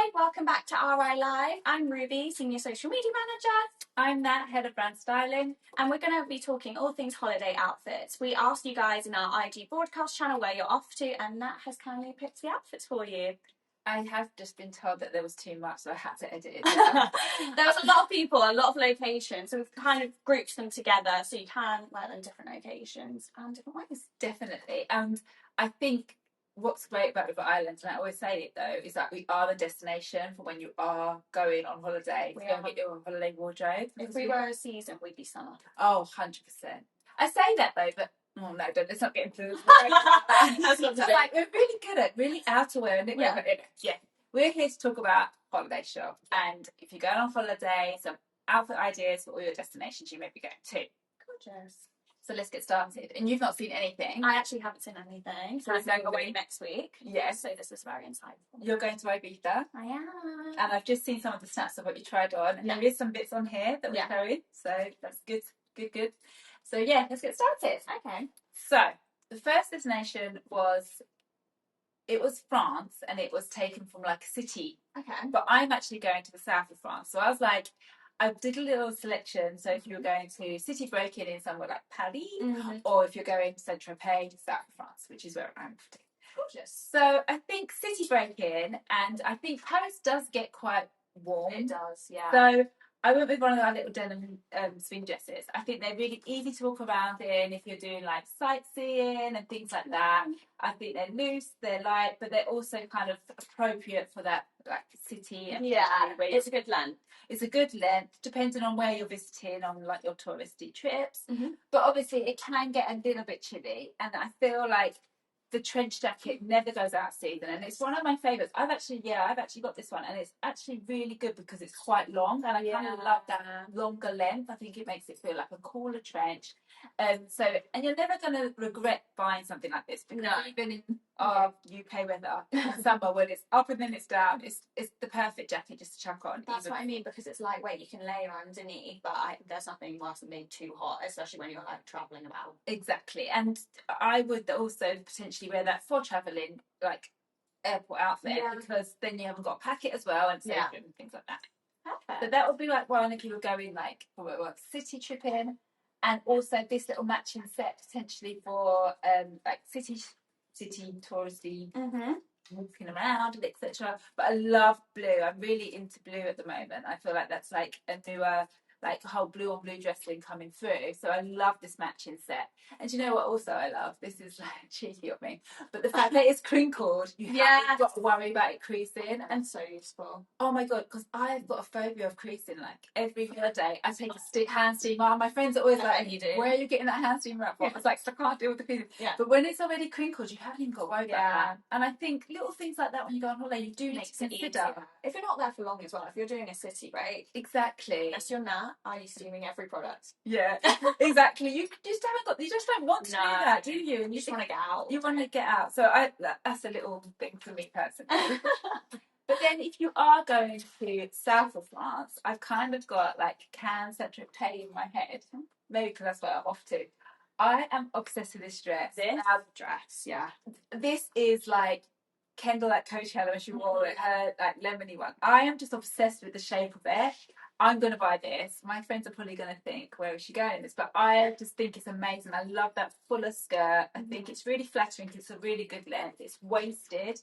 Hi, welcome back to RI Live. I'm Ruby, Senior Social Media Manager. I'm Nat, Head of Brand Styling. And we're going to be talking all things holiday outfits. We asked you guys in our IG broadcast channel where you're off to, and Nat has kindly picked the outfits for you. I have just been told that there was too much, so I had to edit it. There was a lot of people, a lot of locations, so we've kind of grouped them together so you can wear them different occasions and different ways. Definitely. And I think what's great about River Island, and I always say it though, is that we are the destination for when you are going on holiday. We don't get your holiday wardrobe. If we were a season, we'd be summer. Oh, 100%. I say that though, but oh no, let's not get into this. That's not like we're really good at really outerwear and yeah. We're here to talk about holiday shop, and if you're going on holiday, some outfit ideas for all your destinations you may be going to. Gorgeous. So let's get started. And you've not seen anything. I actually haven't seen anything. So I'm going away next week. Yes. So this is very insightful. You're going to Ibiza. I am. And I've just seen some of the snaps of what you tried on. And there is some bits on here that we're showing. So that's good. Good. So yeah, let's get started. Okay. So the first destination was France, and it was taken from like a city. Okay. But I'm actually going to the south of France. So I was like, I did a little selection. So if you're going to city break-in in somewhere like Paris, or if you're going to Saint-Tropez, south of France, which is where I'm from. Gorgeous. So I think city break-in, and I think Paris does get quite warm. It does, yeah. So I went with one of our little denim swing dresses. I think they're really easy to walk around in if you're doing like sightseeing and things like that. I think they're loose, they're light, but they're also kind of appropriate for that like city. And it's a good length. It's a good length, depending on where you're visiting on like your touristy trips. But obviously it can get a little bit chilly, and I feel like the trench jacket never goes out of season, and it's one of my favourites. I've actually got this one, and it's actually really good because it's quite long, and I kind of love that longer length. I think it makes it feel like a cooler trench. And you're never going to regret buying something like this, because even in our UK weather, in summer when it's up and then it's down, it's the perfect jacket just to chuck on. That's what I mean, because it's lightweight, you can layer underneath, but there's nothing worse than being too hot, especially when you're like travelling about. Exactly. And I would also potentially wear that for travelling, like airport outfit, because then you haven't got to pack it as well, and and things like that. Perfect. So that would be like one if you were going like for a city trip in, and also this little matching set potentially for like city touristy walking around, etc. But I love blue. I'm really into blue at the moment. I feel like that's like a newer like whole blue on blue dressing coming through. So I love this matching set. And you know what also I love? This is like cheeky of me, but the fact that it's crinkled, you haven't got to worry about it creasing. And so useful. Oh my god, because I've got a phobia of creasing. Like every holiday I take a hand steamer. My friends are always like, where are you getting that hand steamer from? It's like, I can't deal with the creasing. But when it's already crinkled, you haven't even got to worry about that. And I think little things like that when you go on holiday, you do need to consider. If you're not there for long as well, if you're doing a city break. Exactly. Unless you're Nat, are you steaming every product? Yeah, exactly. You just don't want to do that, do you? And you just want to get out. You want to get out. So that's a little thing for me personally. But then if you are going to south of France, I've kind of got like Cannes, Saint-Tropez in my head. Maybe because that's where I'm off to. I am obsessed with this dress. This is like Kendall at Coachella when she wore it, her like lemony one. I am just obsessed with the shape of it. I'm going to buy this. My friends are probably going to think, where is she going in this? But I just think it's amazing. I love that fuller skirt. I think it's really flattering. It's a really good length. It's waisted.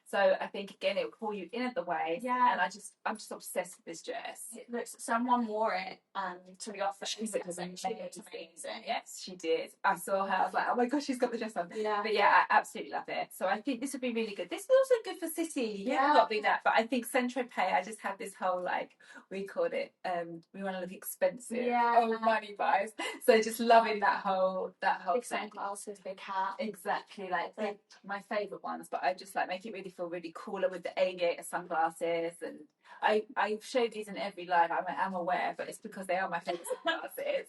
So I think, again, it will pull you in at the waist. Yeah. And I'm just obsessed with this dress. It looks, someone wore it to the office. She was amazing. Yes, she did. I saw her. I was like, oh my gosh, she's got the dress on. Yeah. But yeah, I absolutely love it. So I think this would be really good. This is also good for city. Yeah. Not be that. But I think Saint-Tropez, I just have this whole, like, we called it, we want to look expensive. Yeah. Oh, money buys. So just loving that whole big sunglasses, big hat. Exactly. Like, they're my favourite ones. But I just, like, make it really feel really cooler with the aviator sunglasses, and I show these in every live. I'm aware, but it's because they are my favourite sunglasses.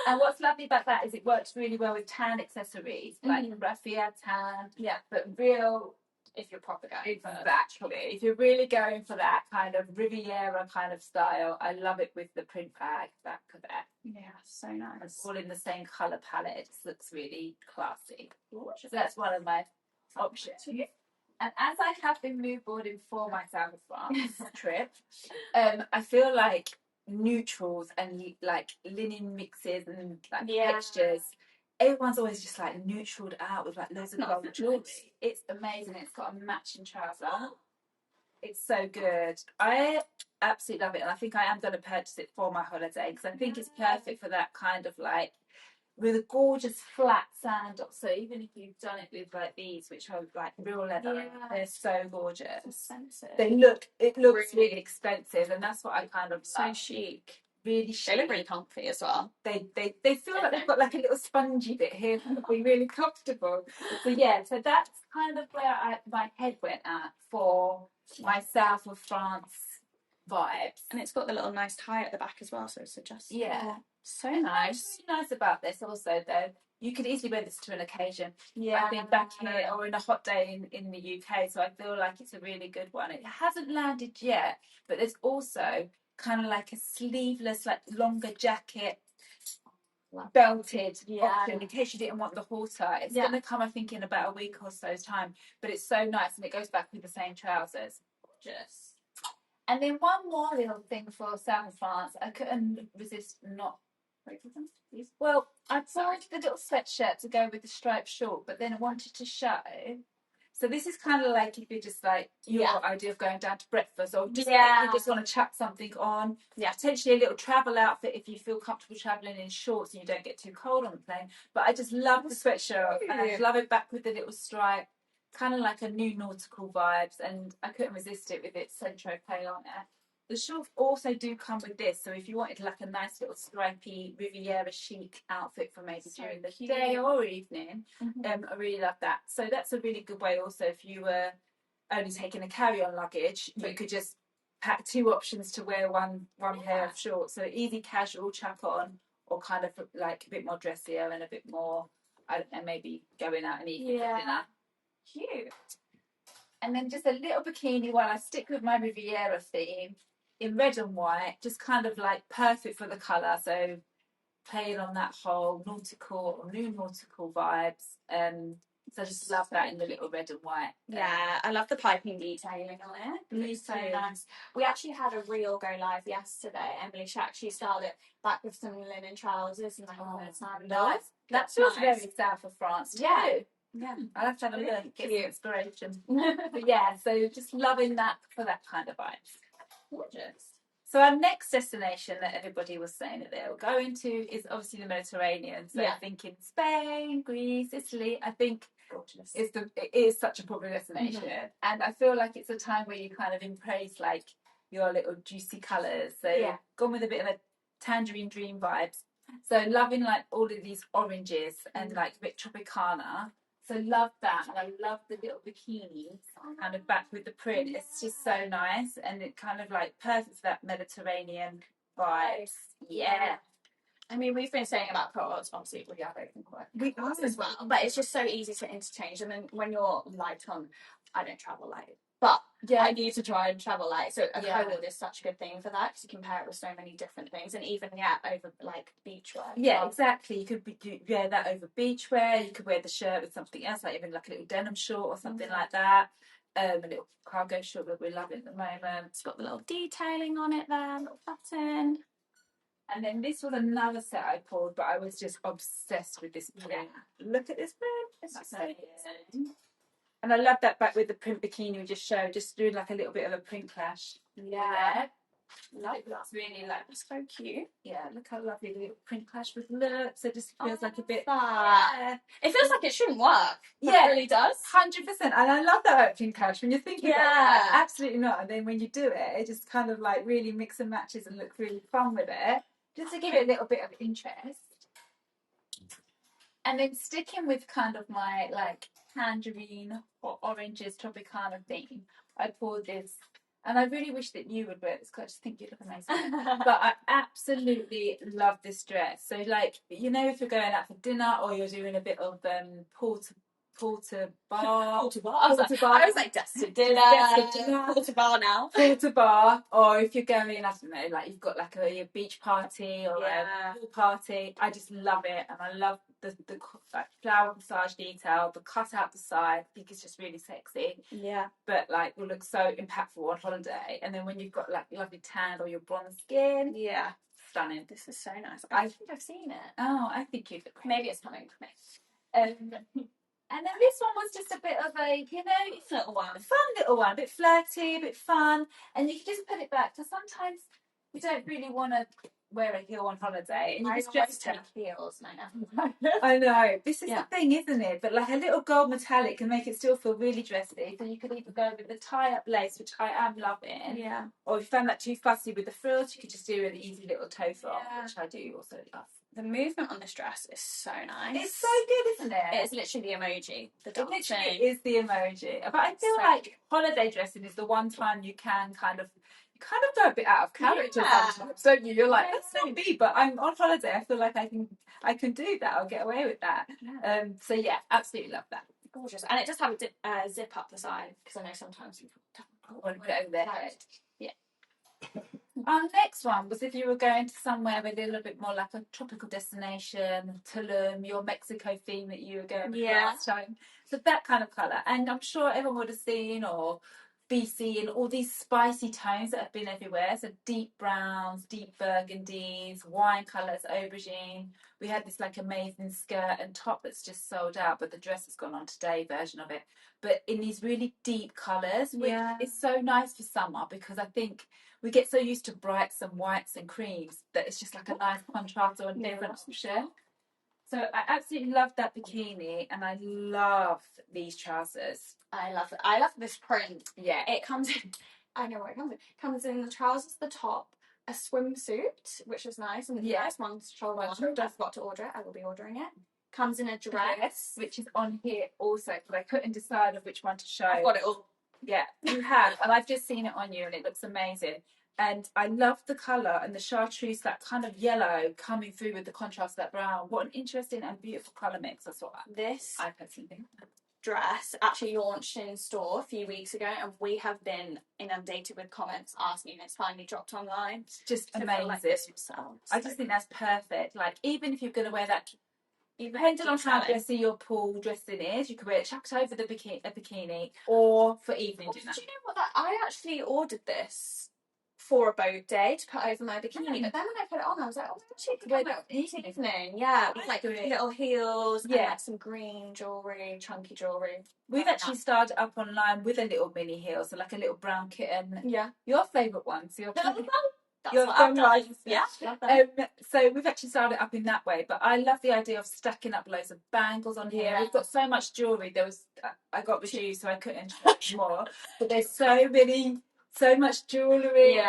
And what's lovely about that is it works really well with tan accessories, like raffia tan. Yeah, but real. If you're proper going exactly. If you're really going for that kind of Riviera kind of style, I love it with the print bag back of it. Yeah, so nice. It's all in the same colour palette. It just looks really classy. So that's one of my options. And as I have been mood boarding for my South of France trip, I feel like neutrals and like linen mixes and like textures, everyone's always just like neutraled out with like loads of gold jewelry. It's amazing. It's got a matching trouser. It's so good. I absolutely love it, and I think I am going to purchase it for my holiday because I think it's perfect for that kind of like with a gorgeous flat sandal. So even if you've done it with like these, which are like real leather, they're so gorgeous. Expensive. It looks really expensive, and that's what I kind of so chic. Really chic. They look really comfy as well. They feel like they've got like a little spongy bit here to be really comfortable. So that's kind of where my head went at for my South of France vibes. And it's got the little nice tie at the back as well, so it's adjustable. Yeah. So nice. What's really nice about this also though, you could easily wear this to an occasion. Yeah. I've been back here or in a hot day in the UK, so I feel like it's a really good one. It hasn't landed yet, but there's also kind of like a sleeveless, like longer jacket, belted option in case you didn't want the halter. It's going to come, I think, in about a week or so's time, but it's so nice and it goes back with the same trousers. Just. And then one more little thing for South of France, I couldn't resist not. Well, I bought the little sweatshirt to go with the striped short, but then I wanted to show. So this is kind of like if you're just like your idea of going down to breakfast, or just like you just want to chuck something on. Yeah, potentially a little travel outfit if you feel comfortable traveling in shorts and you don't get too cold on the plane. But I just love the sweatshirt and I love it back with the little stripe, kind of like a new nautical vibes, and I couldn't resist it with its Saint-Tropez on it. The shorts also do come with this, so if you wanted like a nice little stripy Riviera chic outfit for maybe during the day or evening, I really love that. So that's a really good way also if you were only taking a carry-on luggage, you could just pack two options to wear one pair of shorts. So easy casual chuck on, or kind of like a bit more dressier and a bit more, I don't know, maybe going out and eating for dinner. Cute. And then just a little bikini while I stick with my Riviera theme. In red and white, just kind of like perfect for the colour. So playing on that whole nautical or new nautical vibes. So I just love that in the little red and white. Yeah, I love the piping detailing on it. It's so nice. We actually had a reel go live yesterday. Emily Shack, she styled it back with some linen trousers and like a sandal. That feels very South of France too. Yeah, I'll have to have a look. Get the inspiration. But yeah, so just loving that for that kind of vibes. Gorgeous. So our next destination that everybody was saying that they'll go into is obviously the Mediterranean. So I think in Spain, Greece, Italy, I think it is such a popular destination. And I feel like it's a time where you kind of embrace like your little juicy colours. So gone with a bit of a tangerine dream vibes. So loving like all of these oranges and like a bit Tropicana. So love that, and I love the little bikinis kind of back with the print. It's just so nice, and it kind of like perfect for that Mediterranean vibes. Yeah. I mean, we've been saying about products, obviously we have open quite as well, but it's just so easy to interchange. And then when you're light on, I don't travel light, but I need to try and travel light. So a coat is such a good thing for that because you can pair it with so many different things, and even over like beachwear. Yeah, exactly. You could wear that over beachwear. You could wear the shirt with something else, like even like a little denim short or something like that. A little cargo short that we love at the moment. It's got the little detailing on it there, little button. And then this was another set I pulled, but I was just obsessed with this print. Look at this print. It's just so good. And I love that back with the print bikini we just showed, just doing like a little bit of a print clash. Yeah. Like that's really like that's so cute. Yeah, look how lovely the little print clash with looks. It just feels like a bit. It feels like it shouldn't work. Yeah, it really does. 100%. And I love that print clash when you're thinking about it. Absolutely not. And then when you do it, it just kind of like really mix and matches and looks really fun with it. Just to give it a little bit of interest. And then sticking with kind of my like tangerine or oranges Tropicana theme, I poured this. And I really wish that you would wear this because I just think you'd look amazing. But I absolutely love this dress. So like, you know, if you're going out for dinner or you're doing a bit of porter bar. I was like, destined dinner. Porter bar now. Porter bar. Or if you're going, I don't know, like you've got like a beach party or a pool party. I just love it. And I love the like flower massage detail, the cut out the side. I think it's just really sexy. Yeah. But like will look so impactful on holiday. And then when you've got like lovely tan or your bronze skin, Yeah. stunning. This is so nice. I think I've seen it. Oh, I think you'd look great. Maybe it's coming for me. And then this one was just a bit of a, you know, Little one. fun little one, a bit flirty, a bit fun, and you can just put it back. So sometimes we don't really want to wear a heel on holiday, and you just dress take heels. I know. This is the thing, isn't it? But like a little gold metallic can make it still feel really dressy. So you could either go with the tie-up lace, which I am loving. Yeah. Or if you found that too fussy with the frills, you could just do an easy little toe frock, which I do also love. The movement on this dress is so nice. It's so good, isn't it? It's literally the emoji. It literally is the emoji. But I feel like holiday dressing is the one time you kind of go a bit out of character sometimes, don't you? You're like, that's not me, but I'm on holiday. I feel like I can do that. I'll get away with that. Yeah. So yeah, absolutely love that. Gorgeous. And it does have a zip up the side, because I know sometimes people want to put it over their head. Yeah. Our next one was if you were going to somewhere a little bit more like a tropical destination, Tulum, your Mexico theme that you were going with last time. So that kind of colour. And I'm sure everyone would have seen or be seeing all these spicy tones that have been everywhere. So deep browns, deep burgundies, wine colours, aubergine. We had this like amazing skirt and top that's just sold out, but the dress has gone on today version of it. But in these really deep colours, which is so nice for summer, because I think we get so used to brights and whites and creams that it's just like a nice contrast or a different option. So I absolutely love that bikini, and I love these trousers. I love it. I love this print. Yeah. It comes in, I know where it comes in. It comes in the trousers, the top, a swimsuit, which is nice, and the first one's shoulder one. I forgot to order it. I will be ordering it. Comes in a dress, which is on here also, but I couldn't decide of which one to show. I've got it all. Yeah, you have, and I've just seen it on you, and it looks amazing. And I love the colour and the chartreuse, that kind of yellow coming through with the contrast of that brown. What an interesting and beautiful colour mix. That's what I personally think. Dress actually launched in store a few weeks ago, and we have been inundated with comments asking it's finally dropped online. It's just amazing. Like I just think that's perfect. Like, even if you're going to wear that, depending on how dressy your pool dressing is, you could wear it chucked over the bikini or for evening dinner. Do you know what? I actually ordered this for a boat day to put over my bikini, but then when I put it on, I was like, oh, actually, could wear that evening. Yeah, with like little heels and like some green jewellery, chunky jewellery. We've actually started up online with a little mini heel, so like a little brown kitten. Yeah. Your favourite one. So so we've actually started up in that way, but I love the idea of stacking up loads of bangles on here. We've got so much jewellery. I got with you, so I couldn't show more, but there's so much jewellery,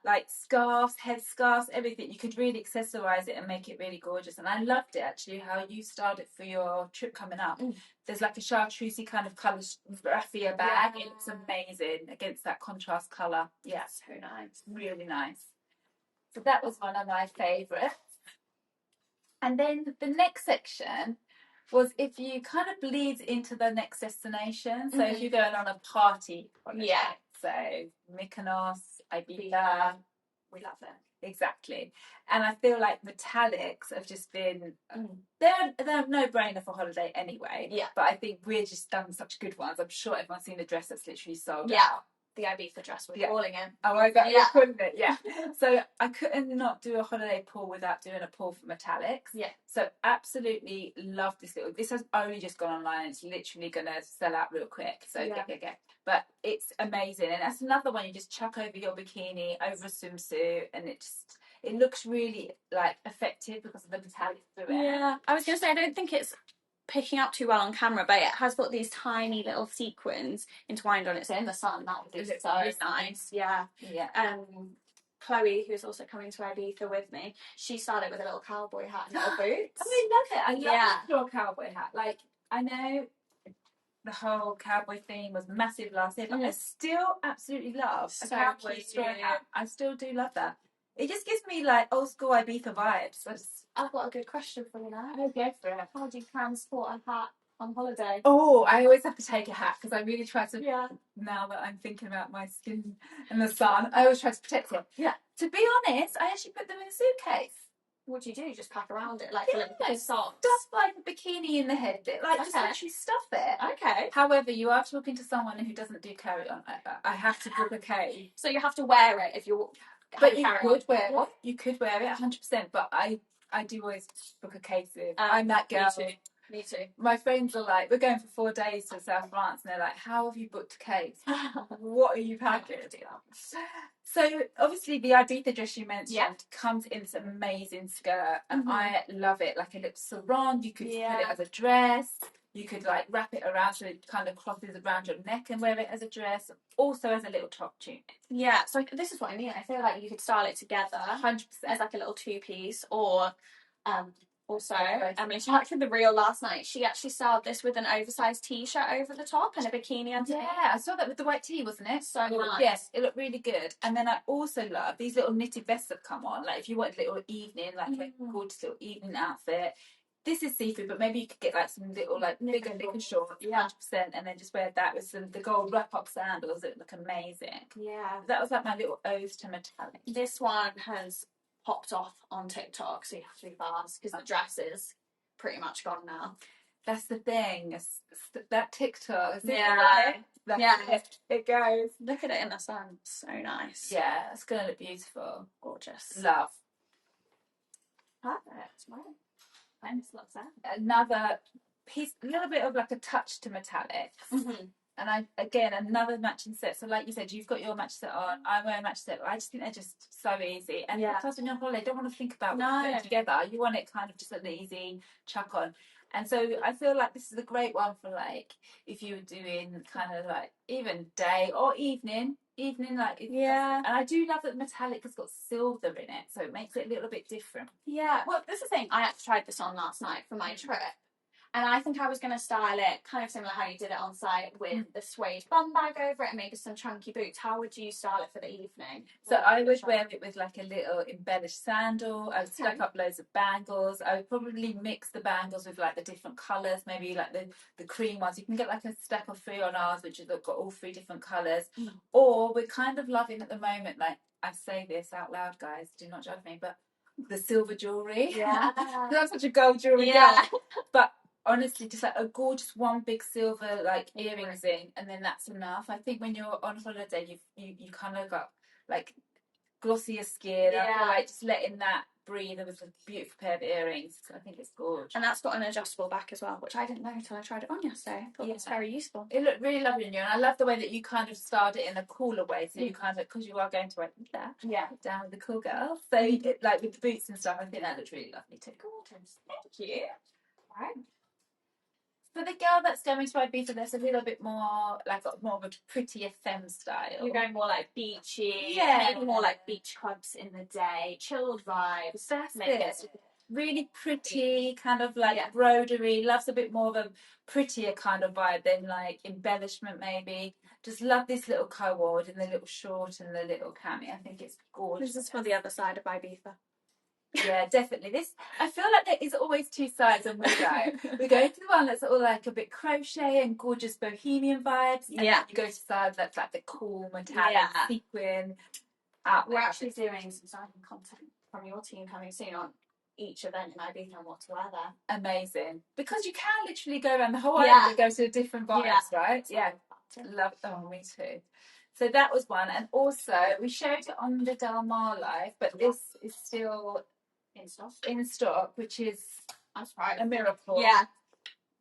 like scarves, head scarves, everything. You could really accessorize it and make it really gorgeous. And I loved it actually how you styled it for your trip coming up. There's like a chartreusey kind of colour raffia bag. It looks amazing against that contrast colour. Yeah, so nice, really nice. So that was one of my favourites. And then the next section was if you kind of bleed into the next destination. So if you're going on a party holiday. So Mykonos, Ibiza, we love it. Exactly. And I feel like metallics have just been they're a no-brainer for holiday anyway. Yeah. But I think we've just done such good ones. I'm sure everyone's seen the dress that's literally sold out. The Ibiza dress we're calling it. Oh, I bet you're calling it, yeah. So I couldn't not do a holiday pull without doing a pull for metallics. Yeah. So absolutely love this this has only just gone online. It's literally gonna sell out real quick. So get. But it's amazing. And that's another one you just chuck over your bikini, over a swimsuit, and it looks really like effective because of the metallic through it. Yeah. I was gonna say I don't think it's picking up too well on camera, but it has got these tiny little sequins entwined on it. So in the sun, that would be so nice. Yeah. Chloe, who's also coming to Ibiza with me, she started with a little cowboy hat and little boots. I love it. I love your cowboy hat. Like, I know the whole cowboy theme was massive last year, but I still absolutely love a cowboy straw hat. I still do love that. It just gives me like old school Ibiza vibes. I've got a good question for you now. Oh, go for it. How do you transport a hat on holiday? Oh, I always have to take a hat because I really try to. Yeah. Now that I'm thinking about my skin and the sun, I always try to protect it. Yeah. To be honest, I actually put them in a suitcase. what do? You just pack around it like a little bit of socks? Stuff like a bikini in the head, like just literally stuff it. Okay. However, you are talking to someone who doesn't do carry on. I have to book a cave. So you have to wear it if you're. But you could wear it. You could wear it 100%. But I do always book a case with. I'm that girl. Me too. My friends are like, we're going for 4 days to South France, and they're like, how have you booked a case? What are you packing? So obviously the Ibiza dress you mentioned comes in this amazing skirt, and I love it. Like a little sarong, you could put it as a dress. You could like wrap it around so it kind of crosses around your neck and wear it as a dress, also as a little top tunic. Yeah, so this is what I mean. I feel like you could style it together 100% as like a little 2-piece, or also Emily Shark in the reel last night, she actually styled this with an oversized t-shirt over the top and a bikini underneath. Yeah, I saw that with the white tee, wasn't it? So nice. Yes, it looked really good. And then I also love these little knitted vests that come on. Like if you want a little evening, like a gorgeous little evening outfit. This is seafood, but maybe you could get like some little like bigger knicker shorts, 100%, and then just wear that with the gold wrap-up sandals that look amazing. Yeah, that was like my little ode to metallic. This one has popped off on TikTok, so you have to be fast because the dress is pretty much gone now. That's the thing. That TikTok. It goes. Look at it in the sun. So nice. Yeah, it's gonna look beautiful. Gorgeous. Love. Perfect. Right. Another piece, a little bit of like a touch to metallics. And another matching set. So like you said, you've got your match set on, I wear a match set. I just think they're just so easy. And because when you're on holiday, you don't want to think about putting it together. You want it kind of just an easy chuck on. And so I feel like this is a great one for like if you were doing kind of like even day or evening like and I do love that metallic has got silver in it, so it makes it a little bit different. Well, this is the thing, I actually tried this on last night for my trip, and I think I was going to style it kind of similar how you did it on site with the suede bum bag over it and maybe some chunky boots. How would you style it for the evening? So I would wear it with like a little embellished sandal. I would stack up loads of bangles. I would probably mix the bangles with like the different colours, maybe like the cream ones. You can get like a stack of 3 on ours, which have got all 3 different colours. Or we're kind of loving at the moment, like I say this out loud, guys, do not judge me, but the silver jewellery. Yeah. I'm such a gold jewellery girl. But honestly, just like a gorgeous one big silver like earrings in, and then that's enough. I think when you're on holiday, you kind of got like glossier skin. I feel like just letting that breathe with a beautiful pair of earrings. I think it's gorgeous. And that's got an adjustable back as well, which I didn't know until I tried it on yesterday. I thought it was very useful. It looked really lovely on you, and I love the way that you kind of styled it in a cooler way. So you kind of, because you are going to that, down with the cool girl. So like with the boots and stuff, I think that looks really lovely too. Gorgeous. Thank you. Right. For the girl that's going to Ibiza, there's a little bit more like more of a prettier femme style. You're going more like beachy, maybe more like beach clubs in the day, chilled vibes. That's it. Really pretty, kind of like broderie. Loves a bit more of a prettier kind of vibe than like embellishment maybe. Just love this little co-ord and the little short and the little cami. I think it's gorgeous. This is for the other side of Ibiza. Yeah, definitely. I feel like there is always 2 sides when we go. We go to the one that's all like a bit crochet and gorgeous bohemian vibes. And then you go to the side that's like the cool metallic sequin. We're actually doing some styling content from your team coming soon on each event in Ibiza and what to wear there. Amazing. Because you can literally go around the whole island and go to different vibes, right? Yeah. Love. Oh, me too. So that was one. And also, we showed it on the Del Mar live, but this is in stock, which is a miracle. Yeah,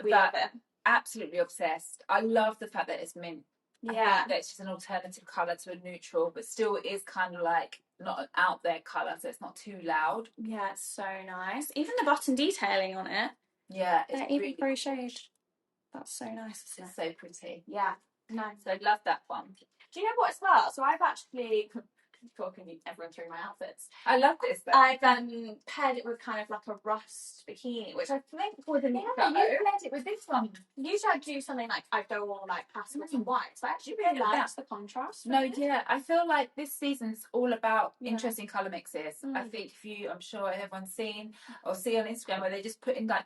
we love it. Absolutely obsessed. I love the fact that it's mint. Yeah, that it's just an alternative colour to a neutral, but still is kind of like not an out there colour, so it's not too loud. Yeah, it's so nice. Even the button detailing on it. Yeah, it's even really crocheted. That's so nice. It's so pretty. Yeah, nice. So I love that one. Do you know what as well? So I've actually talking everyone through my outfits. I love this though. I've paired it with kind of like a rust bikini, which I think would have you paired it with this one. Usually I do something like I go all like pastels and whites, but I actually really like the contrast. No, I feel like this season's all about interesting colour mixes. I think I'm sure everyone's seen or see on Instagram where they just put in like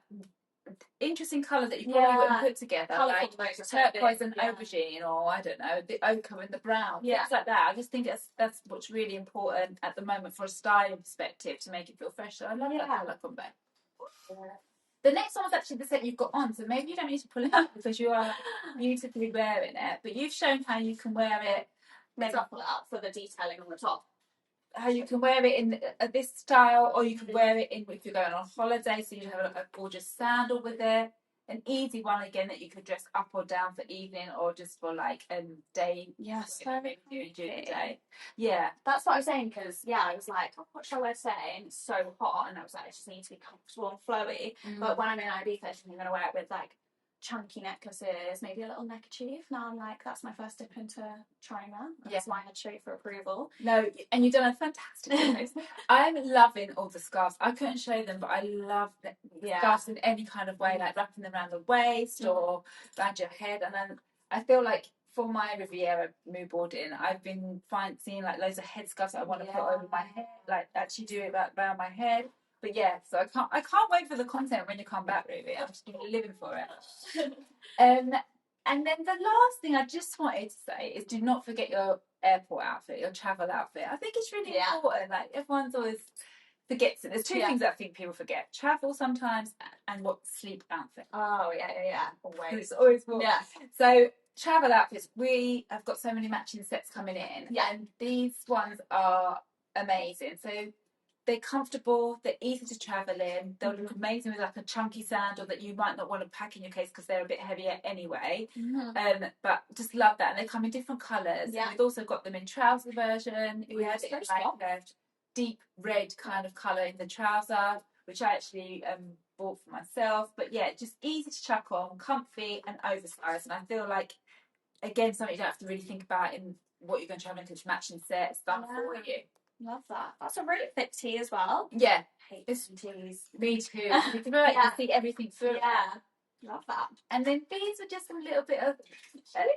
interesting colours that you probably wouldn't put together, Colourful like notes, turquoise and aubergine, or I don't know, the ochre and the brown, things like that. I just think that's what's really important at the moment for a styling perspective to make it feel fresh. So I love that colour combo. The next one was actually the set you've got on, so maybe you don't need to pull it up because you are beautifully wearing it. But you've shown how you can wear it. Maybe I'll pull it up for the detailing on the top. How you can wear it in this style, or you can wear it in if you're going on holiday, so you have a gorgeous sandal with it. An easy one again that you could dress up or down for evening, or just for like day. Yes, maybe during the day. Yeah, that's what I was saying, because I was like, oh, what shall I wear today? And it's so hot, and I was like, I just need to be comfortable and flowy. But when I'm in Ibiza, I'm going to wear it with like chunky necklaces, maybe a little neckerchief. Now I'm like, that's my first dip into trying that. That's why I had to show you for approval. No, and you've done a fantastic job. I'm loving all the scarves. I couldn't show them, but I love the scarves in any kind of way, like wrapping them around the waist or around your head. And then I feel like for my Riviera mood boarding, I've been seeing like loads of headscarves that I want to put over my head, like actually do it around my head. But so I can't wait for the content when you come back, Ruby. I'm just living for it. And then the last thing I just wanted to say is, do not forget your airport outfit, your travel outfit. I think it's really important. Like everyone's always forgets it. There's two things that I think people forget: travel sometimes, and what sleep outfit. Oh yeah. Always. It's always more. Yeah. So travel outfits, we have got so many matching sets coming in, and these ones are amazing. So they're comfortable, they're easy to travel in, they'll look amazing with like a chunky sandal that you might not want to pack in your case because they're a bit heavier anyway. But just love that. And they come in different colours. Yeah. We've also got them in trouser version. We had it like a deep red kind of colour in the trouser, which I actually bought for myself. But just easy to chuck on, comfy and oversized. And I feel like, again, something you don't have to really think about in what you're going to travel into, matching sets done for you. Love that. That's a really thick tee as well. Yeah. Hate tees. Me too. You can see everything through. Yeah. Love that. And then these are just a little bit of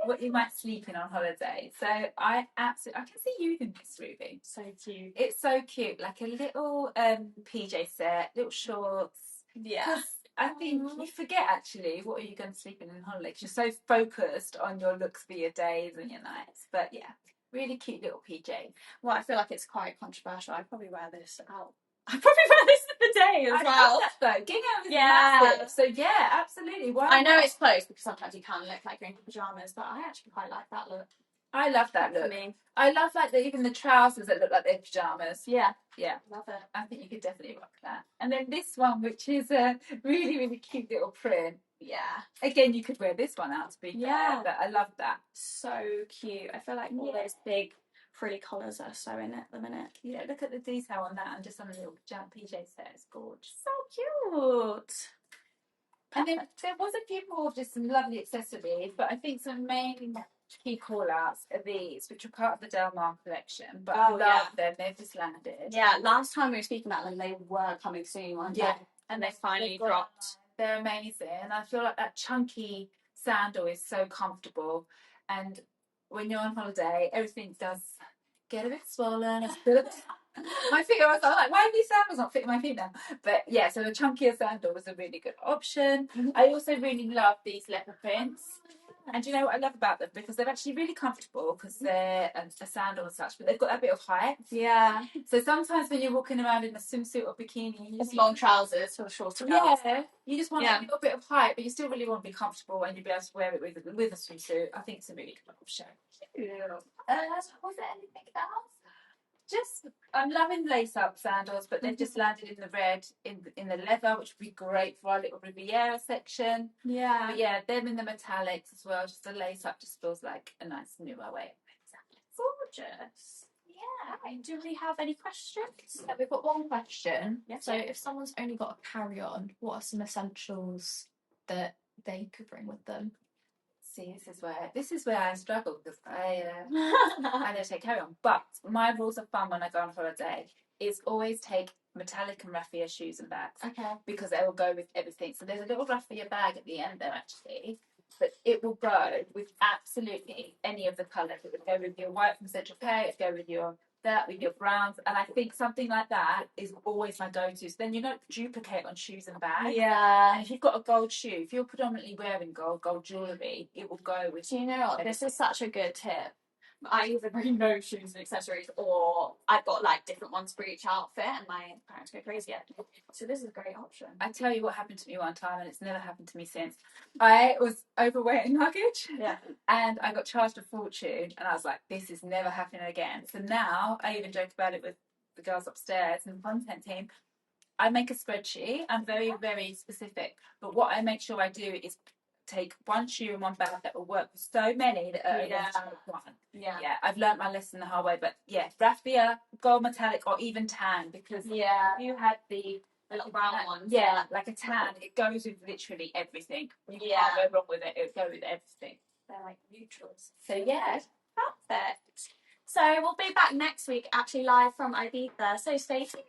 what you might sleep in on holiday. So I can see you in this, Ruby. So cute. It's so cute. Like a little PJ set, little shorts. Yeah. Because I think you forget actually what are you going to sleep in holiday, because you're so focused on your looks for your days and your nights. But really cute little PJ. Well, I feel like it's quite controversial. I'd probably wear this out. I'd probably wear this in the day as well. Love that though. Gingham is massive. So absolutely. I know it's close because sometimes you can look like you're in pajamas, but I actually quite like that look. I love that look. I love like even the trousers that look like they're pajamas. Yeah. Love it. I think you could definitely rock that. And then this one, which is a really, really cute little print. Yeah. Again, you could wear this one out to be fair, but I love that. So cute. I feel like all those big pretty colours are so in it at the minute. Yeah, look at the detail on that and just on a little PJ set. It's gorgeous. So cute. And then there was a few more of just some lovely accessories, but I think some main key call-outs are these, which are part of the Del Mar collection. But I love them. They've just landed. Yeah, last time we were speaking about them, they were coming soon, weren't they? And they finally dropped. They're amazing. And I feel like that chunky sandal is so comfortable. And when you're on holiday, everything does get a bit swollen. My feet, I was like, why are these sandals not fitting my feet now? But so a chunkier sandal was a really good option. I also really love these leopard prints. And do you know what I love about them? Because they're actually really comfortable because they're a sandal and such, but they've got that bit of height. Yeah. So sometimes when you're walking around in a swimsuit or bikini, just long trousers or shorter trousers. Yeah. You just want a little bit of height, but you still really want to be comfortable and you'll be able to wear it with a swimsuit. I think it's a really good option. Was there anything else? I'm loving lace-up sandals, but they've just landed in the red, in the leather, which would be great for our little Riviera section. Yeah. But them in the metallics as well. Just the lace-up just feels like a nice newer way. Gorgeous. Yeah. Do we have any questions? Yeah, we've got one question. Yes. So if someone's only got a carry-on, what are some essentials that they could bring with them? See, this is where I struggle because I don't take carry on. But my rules of thumb when I go on holiday is always take metallic and raffia shoes and bags. Okay. Because they will go with everything. So there's a little raffia bag at the end there actually, but it will go with absolutely any of the colours. It would go with your white from Central K. It would go with your that with your browns, and I think something like that is always my go-to. So then you don't duplicate on shoes and bags. Yeah. And if you've got a gold shoe, if you're predominantly wearing gold jewellery, it will go with. Do you know what? This is such a good tip. I either bring no shoes and accessories, or I've got like different ones for each outfit, and my parents go crazy at it. So this is a great option. I tell you what happened to me one time, and it's never happened to me since. I was overweight in luggage, and I got charged a fortune, and I was like, this is never happening again. So now I even joke about it with the girls upstairs and the content team. I make a spreadsheet. I'm very, very specific, but what I make sure I do is take one shoe and one bag that will work for so many that are one. Yeah, I've learned my lesson the hard way, but raffia, gold metallic, or even tan, because if you had the little brown ones, like a tan, it goes with literally everything. You can't go wrong with it. It'll go with everything. They're like neutrals. So perfect. So we'll be back next week, actually live from Ibiza. So stay tuned.